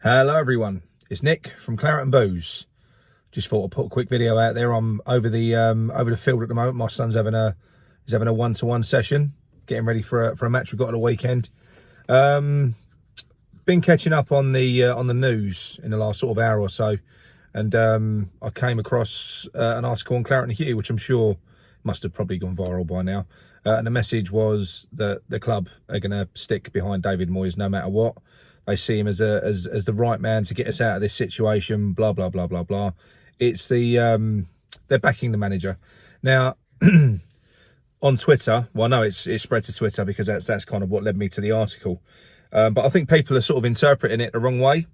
Hello everyone, it's Nick from Claret and Booze. Just thought I'd put a quick video out there. I'm over the field at the moment. My son's having a one-to-one session, getting ready for a match we've got at the weekend. Been catching up on the news in the last sort of hour or so, and I came across an article on Claret and Hugh, which I'm sure must have probably gone viral by now. And the message was that the club are going to stick behind David Moyes no matter what. They see him as the right man to get us out of this situation. Blah blah blah blah blah. It's they're backing the manager now on Twitter. Well, no, it's spread to Twitter because that's kind of what led me to the article. But I think people are sort of interpreting it the wrong way.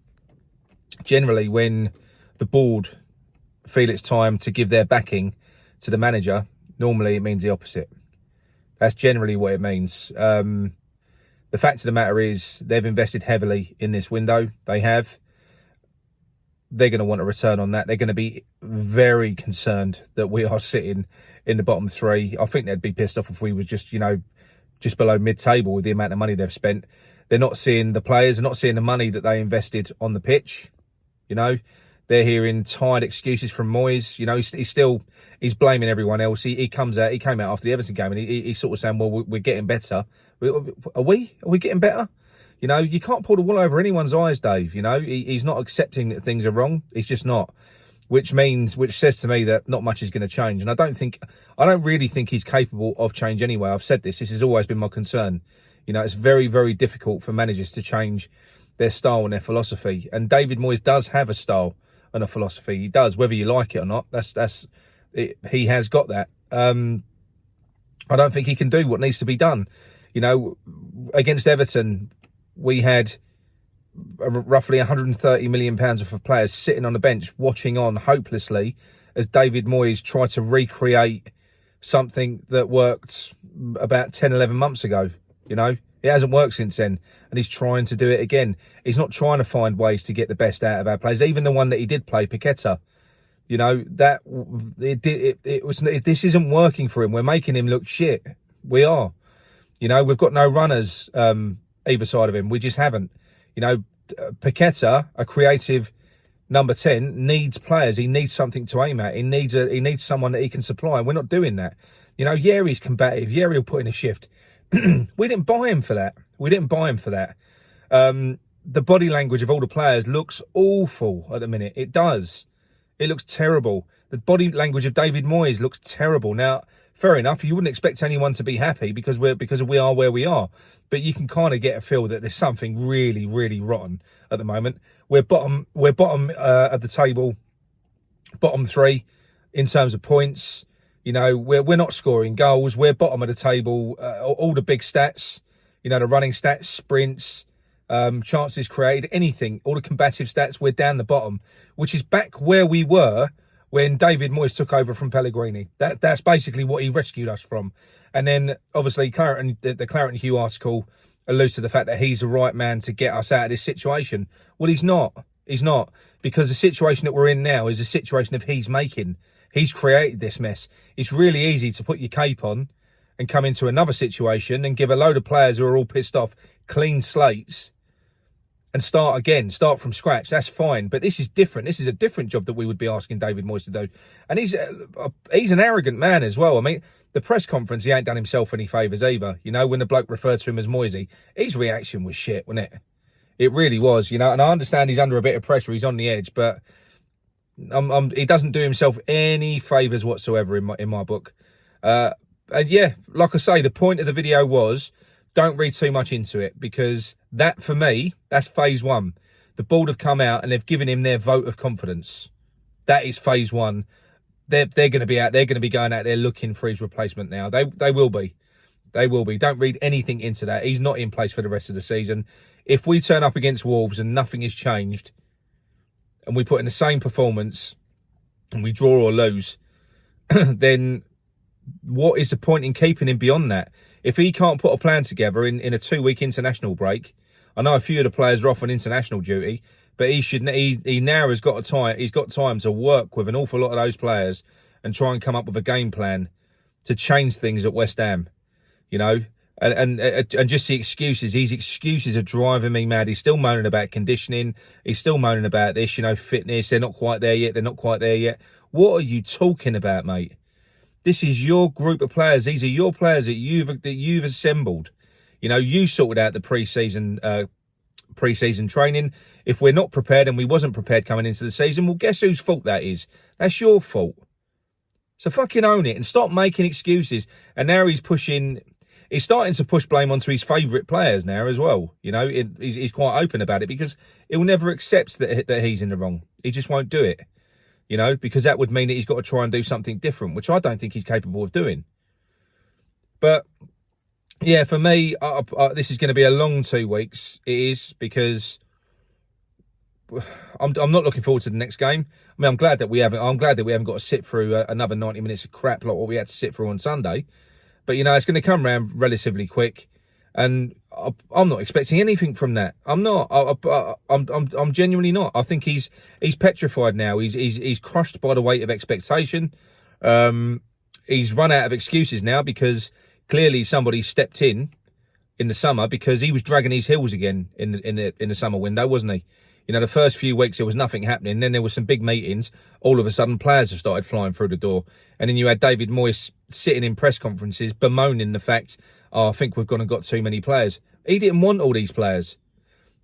Generally, when the board feel it's time to give their backing to the manager, normally it means the opposite. That's generally what it means. The fact of the matter is they've invested heavily in this window. They have. They're going to want a return on that. They're going to be very concerned that we are sitting in the bottom three. I think they'd be pissed off if we were just below mid-table with the amount of money they've spent. They're not seeing the players. They're not seeing the money that they invested on the pitch. They're hearing tired excuses from Moyes. He's blaming everyone else. He came out after the Everton game and he's sort of saying, well, we're getting better. Are we getting better? You can't pull the wool over anyone's eyes, Dave. He's not accepting that things are wrong. He's just not, which says to me that not much is going to change. And I don't really think he's capable of change anyway. I've said this has always been my concern. It's very, very difficult for managers to change their style and their philosophy. And David Moyes does have a style and a philosophy. He does, whether you like it or not. That's it. He has got that. I don't think he can do what needs to be done. Against Everton, we had roughly £130 million worth of players sitting on the bench, watching on hopelessly as David Moyes tried to recreate something that worked about 10, 11 months ago. It hasn't worked since then, and he's trying to do it again. He's not trying to find ways to get the best out of our players. Even the one that he did play, Paqueta, this isn't working for him. We're making him look shit. We are. We've got no runners either side of him. We just haven't. Paqueta, a creative number 10, needs players. He needs something to aim at. He needs someone that he can supply. We're not doing that. Yeri's combative. Yeri will put in a shift. We didn't buy him for that. The body language of all the players looks awful at the minute. It does. It looks terrible. The body language of David Moyes looks terrible. Now, fair enough, you wouldn't expect anyone to be happy because we are where we are. But you can kind of get a feel that there's something really, really rotten at the moment. We're bottom of the table, bottom three in terms of points. We're not scoring goals. We're bottom of the table. All the big stats, the running stats, sprints, chances created, anything, all the combative stats, we're down the bottom, which is back where we were when David Moyes took over from Pellegrini. That's basically what he rescued us from. And then, obviously, the Claret and Hugh article alludes to the fact that he's the right man to get us out of this situation. Well, he's not. He's not. Because the situation that we're in now is a situation of he's making. He's created this mess. It's really easy to put your cape on and come into another situation and give a load of players who are all pissed off clean slates and start again, start from scratch. That's fine. But this is different. This is a different job that we would be asking David Moyes to do. And he's an arrogant man as well. I mean, the press conference, he ain't done himself any favours either. When the bloke referred to him as Moisey, his reaction was shit, wasn't it? It really was, and I understand he's under a bit of pressure. He's on the edge, but he doesn't do himself any favours whatsoever in my book. And yeah, like I say, the point of the video was don't read too much into it because that, for me, that's phase one. The board have come out and they've given him their vote of confidence. That is phase one. They're going to be out. They're going to be going out there looking for his replacement now. They will be. They will be. Don't read anything into that. He's not in place for the rest of the season. If we turn up against Wolves and nothing has changed, and we put in the same performance and we draw or lose, then what is the point in keeping him beyond that? If he can't put a plan together in a 2-week international break, I know a few of the players are off on international duty, but he now has got he's got time to work with an awful lot of those players and try and come up with a game plan to change things at West Ham. And just the excuses. These excuses are driving me mad. He's still moaning about conditioning. He's still moaning about this, fitness. They're not quite there yet. They're not quite there yet. What are you talking about, mate? This is your group of players. These are your players that you've assembled. You sorted out the pre-season training. If we're not prepared and we wasn't prepared coming into the season, well, guess whose fault that is? That's your fault. So fucking own it and stop making excuses. And now he's starting to push blame onto his favourite players now as well. He's quite open about it because he'll never accept that he's in the wrong. He just won't do it, because that would mean that he's got to try and do something different, which I don't think he's capable of doing. But yeah, for me, this is going to be a long 2 weeks. It is, because I'm not looking forward to the next game. I mean, I'm glad that we haven't got to sit through another 90 minutes of crap like what we had to sit through on Sunday. But it's going to come around relatively quick, and I'm not expecting anything from that. I'm not. I'm genuinely not. I think he's petrified now. He's crushed by the weight of expectation. He's run out of excuses now because clearly somebody stepped in the summer, because he was dragging his heels again in the summer window, wasn't he? The first few weeks there was nothing happening. Then there were some big meetings. All of a sudden, players have started flying through the door. And then you had David Moyes sitting in press conferences bemoaning the fact, I think we've gone and got too many players. He didn't want all these players.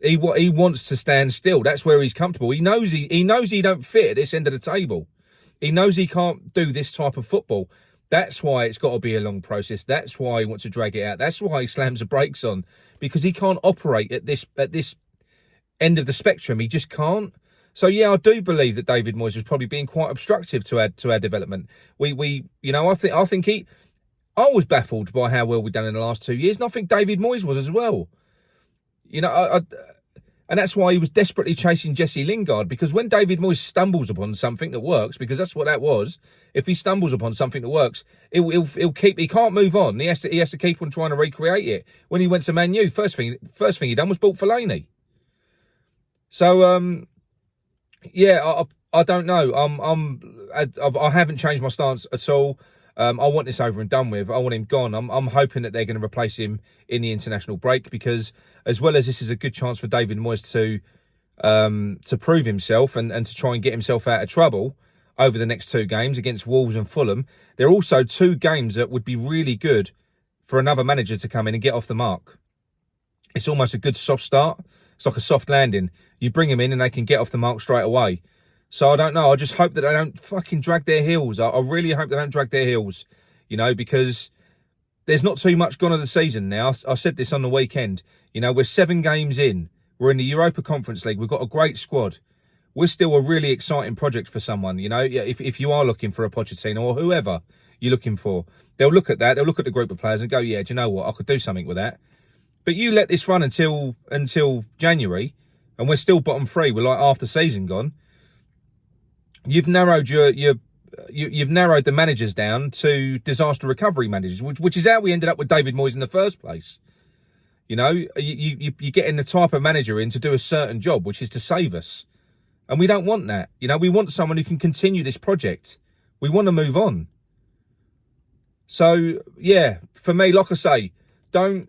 He wants to stand still. That's where he's comfortable. He knows he don't fit at this end of the table. He knows he can't do this type of football. That's why it's got to be a long process. That's why he wants to drag it out. That's why he slams the brakes on, because he can't operate at this end of the spectrum. He just can't. So yeah, I do believe that David Moyes was probably being quite obstructive to our development. I was baffled by how well we've done in the last 2 years, and I think David Moyes was as well. And that's why he was desperately chasing Jesse Lingard, because when David Moyes stumbles upon something that works, because that's what that was, if he stumbles upon something that works, he can't move on. He has to keep on trying to recreate it. When he went to Man U, first thing he done was bought Fellaini. So yeah, I don't know. I haven't changed my stance at all. I want this over and done with. I want him gone. I'm hoping that they're going to replace him in the international break, because as well as this is a good chance for David Moyes to prove himself and to try and get himself out of trouble over the next 2 games against Wolves and Fulham. There are also 2 games that would be really good for another manager to come in and get off the mark. It's almost a good soft start. It's like a soft landing. You bring them in and they can get off the mark straight away. So I don't know. I just hope that they don't fucking drag their heels. I really hope they don't drag their heels, because there's not too much gone of the season now. I said this on the weekend. We're 7 games in. We're in the Europa Conference League. We've got a great squad. We're still a really exciting project for someone. If you are looking for a Pochettino or whoever you're looking for, they'll look at that. They'll look at the group of players and go, yeah, do you know what? I could do something with that. But you let this run until January, and we're still bottom 3. We're like half the season gone. You've narrowed you've narrowed the managers down to disaster recovery managers, which is how we ended up with David Moyes in the first place. You're getting the type of manager in to do a certain job, which is to save us, and we don't want that. We want someone who can continue this project. We want to move on. So yeah, for me, like I say, don't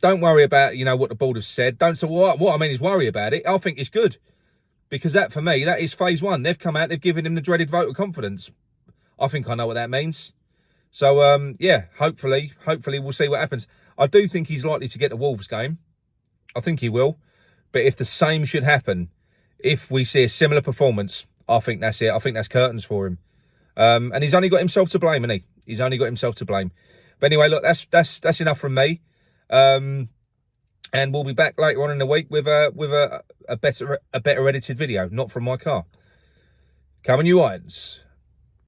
worry about what the board has said. Don't say what I mean is worry about it. I think it's good. Because that, for me, that is phase 1. They've come out, they've given him the dreaded vote of confidence. I think I know what that means. So, yeah, hopefully we'll see what happens. I do think he's likely to get the Wolves game. I think he will. But if the same should happen, if we see a similar performance, I think that's it. I think that's curtains for him. And he's only got himself to blame, hasn't he? He's only got himself to blame. But anyway, look, that's enough from me. And we'll be back later on in the week with a better edited video, not from my car. Come on, you irons.